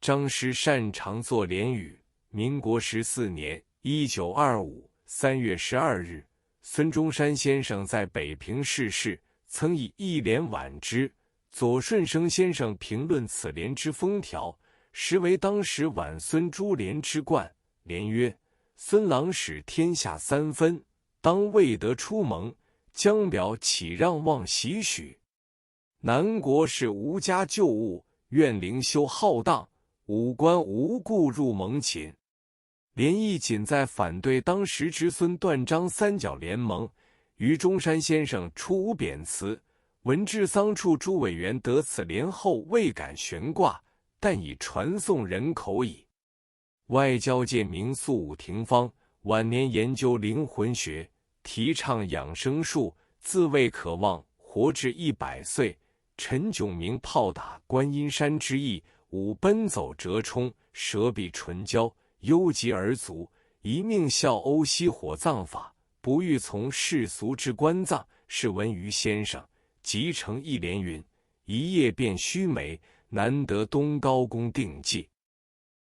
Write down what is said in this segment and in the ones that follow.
张师擅长作联语。民国14年1925 3月12日，孙中山先生在北平逝世，曾以一联挽之。左舜生先生评论此联之风调，实为当时挽孙诸联之冠。联曰：孙郎使天下三分，当未得出盟，将表岂让望喜许。南国是无家旧物，愿灵修浩荡，武官无故入盟秦。联意仅在反对当时之孙段张三角联盟。于中山先生出无贬辞，文治丧处诸委员得此联后未敢悬挂，但已传颂人口矣。外交界名宿武廷芳晚年研究灵魂学，提倡养生术，自谓渴望活至100岁。陈炯明炮打观音山之役，吾奔走折冲，舌必唇焦，忧疾而卒，一命效欧西火葬法，不欲从世俗之棺葬。是文于先生即成一联云：一夜变须眉，难得东高公定计。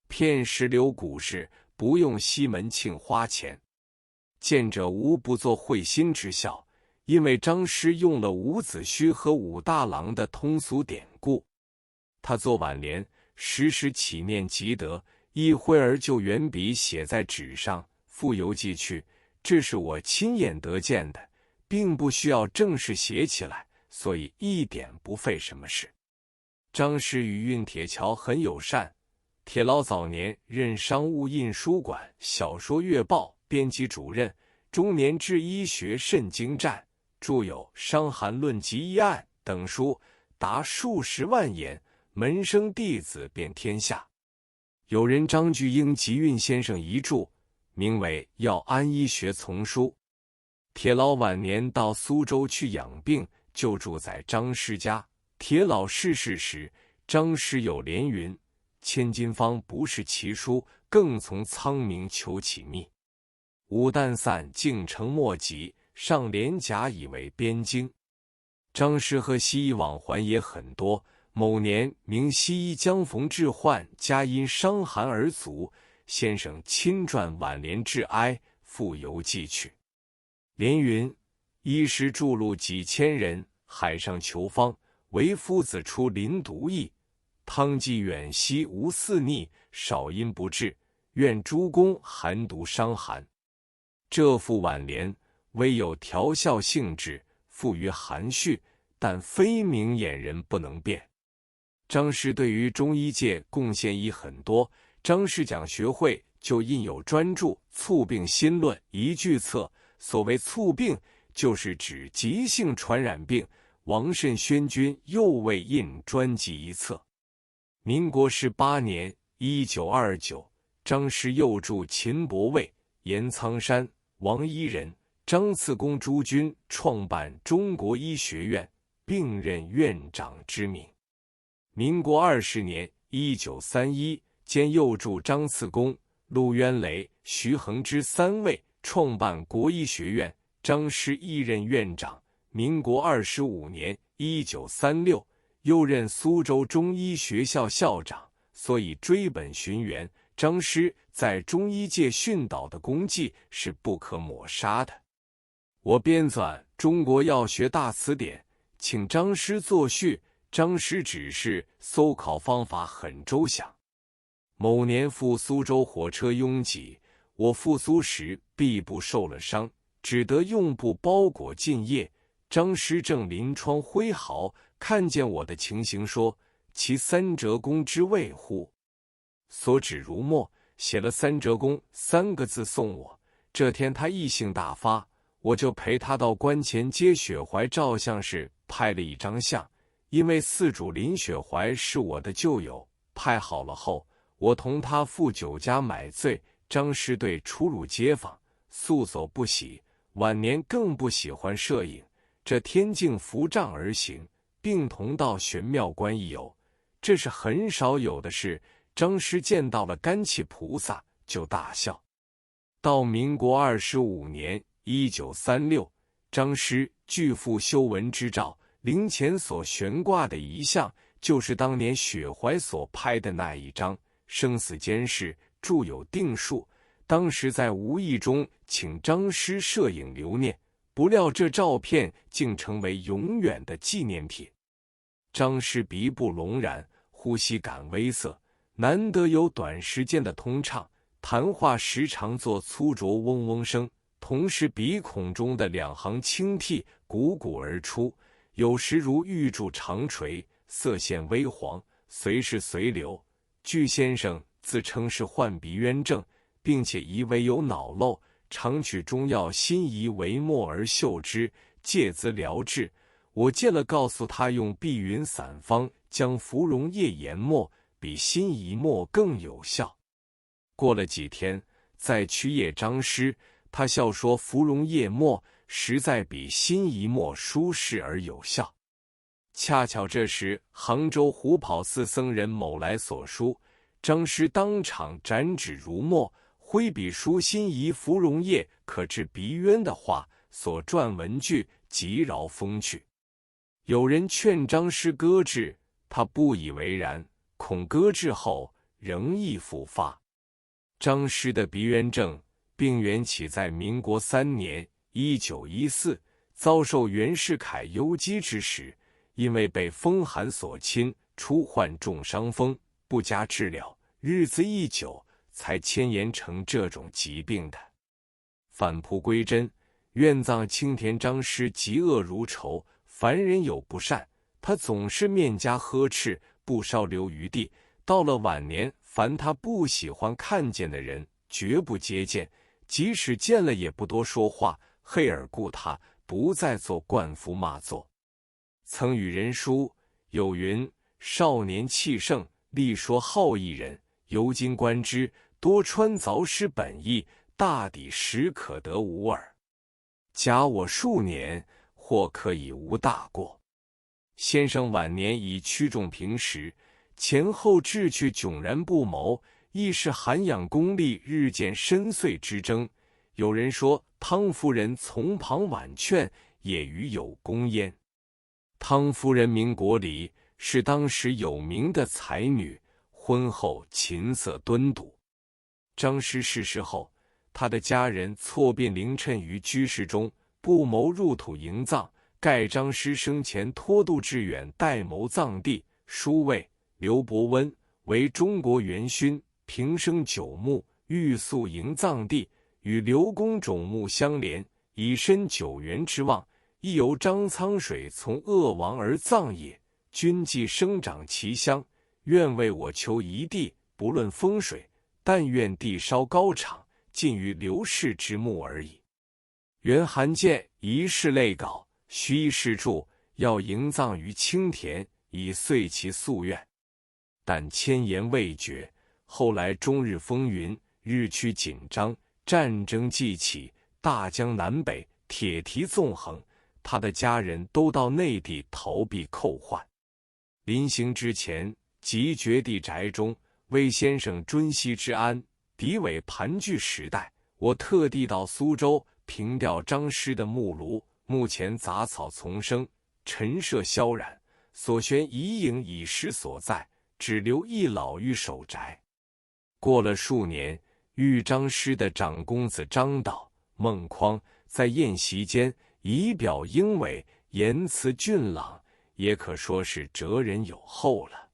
骗石榴股市，不用西门庆花钱。见者无不作会心之笑，因为张师用了伍子胥和武大郎的通俗典故。他作挽联，时时起念即得，一挥而就圆笔写在纸上，附邮寄去。这是我亲眼得见的，并不需要正式写起来，所以一点不费什么事。张师与运铁桥很友善。铁老早年任商务印书馆小说月报编辑主任，中年治医学甚精湛，著有《伤寒论及医案》等书，达数十万言，门生弟子遍天下。有人张巨英集运先生遗著，名为《药安医学丛书》。铁老晚年到苏州去养病，就住在张师家。铁老逝世时，张师有联云：千金方不是奇书，更从苍冥求其秘。武旦散竟成墨迹，上联甲以为边经。张师和西医往还也很多。某年，名西医将逢致患，家因伤寒而卒，先生亲撰挽联致哀，附邮寄去。联云：医师著录几千人，海上求方，唯夫子出临毒疫。汤剂远兮无肆逆，少阴不治，愿诸公寒毒伤寒。这副挽联微有调笑性质，附于含蓄，但非明眼人不能辨。张师对于中医界贡献亦很多。张氏讲学会就印有专著《猝病心论》一巨册。所谓猝病，就是指急性传染病。王慎宣君又为印专辑一册。民国18年1929，张师又著秦伯卫、严苍山、王一人、张次公诸君创办中国医学院，并任院长之名。民国20年1931，兼又助张次公、陆渊雷、徐恒之3位创办国医学院，张师亦任院长。民国25年1936，又任苏州中医学校校长，所以追本寻源，张师在中医界训导的功绩是不可抹杀的。我编纂《中国药学大辞典》，请张师作序。张师指示搜考方法很周详。某年赴苏州火车拥挤，我赴苏时臂部受了伤，只得用布包裹进夜。张师正临窗挥毫，看见我的情形，说：其三折弓之谓乎？所指如墨，写了三折弓3个字送我。这天他意兴大发，我就陪他到关前街雪怀照相室拍了一张相。因为寺主林雪怀是我的旧友，拍好了后，我同他赴酒家买醉。张师对出入街坊素走不喜，晚年更不喜欢摄影。这天竟扶杖而行，并同到玄妙观一游，这是很少有的事。张师见到了甘气菩萨，就大笑。到民国25年1936，张师拒赴修文之诏，灵前所悬挂的遗像，就是当年雪怀所拍的那一张。生死间事著有定数。当时在无意中请张师摄影留念，不料这照片竟成为永远的纪念品。张师鼻部隆然，呼吸感微涩，难得有短时间的通畅，谈话时常做粗浊嗡嗡声，同时鼻孔中的2行清涕汩汩而出，有时如玉柱长垂，色线微黄，随是随流。据先生自称是患鼻渊症，并且疑为有脑漏，常取中药辛夷为末而嗅之，借兹疗治。我见了，告诉他用碧云散方将芙蓉叶研末，比辛夷末更有效。过了几天，再去谒张师，他笑说芙蓉叶末实在比辛夷末舒适而有效。恰巧这时杭州虎跑寺僧人某来所书，张师当场展指如墨，挥笔书辛夷芙蓉叶可治鼻渊的话，所撰文句极饶风趣。有人劝张师搁置，他不以为然，恐搁置后仍易复发。张师的鼻渊症病源起在民国3年1914，遭受袁世凯游击之时，因为被风寒所侵，初患重伤风，不加治疗，日子一久，才迁延成这种疾病的。返璞归真，院藏青田张师嫉恶如仇，凡人有不善，他总是面颊呵斥，不稍留余地。到了晚年，凡他不喜欢看见的人，绝不接见，即使见了也不多说话，黑而顾他，不再做灌服骂作。曾与人书，有云：少年气盛，力说好义人，由今观之，多穿凿失本意，大抵实可得无耳。假我数年，或可以无大过。先生晚年已曲重平时，前后志趣迥然不谋，亦是涵养功力日渐深邃之争。有人说汤夫人从旁婉劝，也与有功焉。汤夫人名国里，是当时有名的才女，婚后琴瑟敦笃。张师逝世后，他的家人错便凌趁于居室中，不谋入土营葬。盖张师生前托度致远代谋葬地，书谓刘伯温为中国元勋，平生久墓，欲速营葬地，与刘公冢墓相连，以身久元之望。亦由张苍水从鄂王而葬也，君既生长其乡，愿为我求一地，不论风水，但愿地稍高敞，近于刘氏之墓而已。袁寒见一事类稿，须一事著，要营葬于青田，以遂其夙愿。但千言未决，后来终日风云，日趋紧张，战争既起，大江南北，铁蹄纵横，他的家人都到内地逃避寇患。临行之前，即绝地宅中，为先生尊息之安。敌伪盘踞时代，我特地到苏州凭吊张师的木炉，目前杂草丛生，陈设萧然，所悬遗影已失所在，只留一老妪守宅。过了数年，遇张师的长公子张导、孟匡在宴席间，仪表英伟，言辞俊朗，也可说是哲人有后了。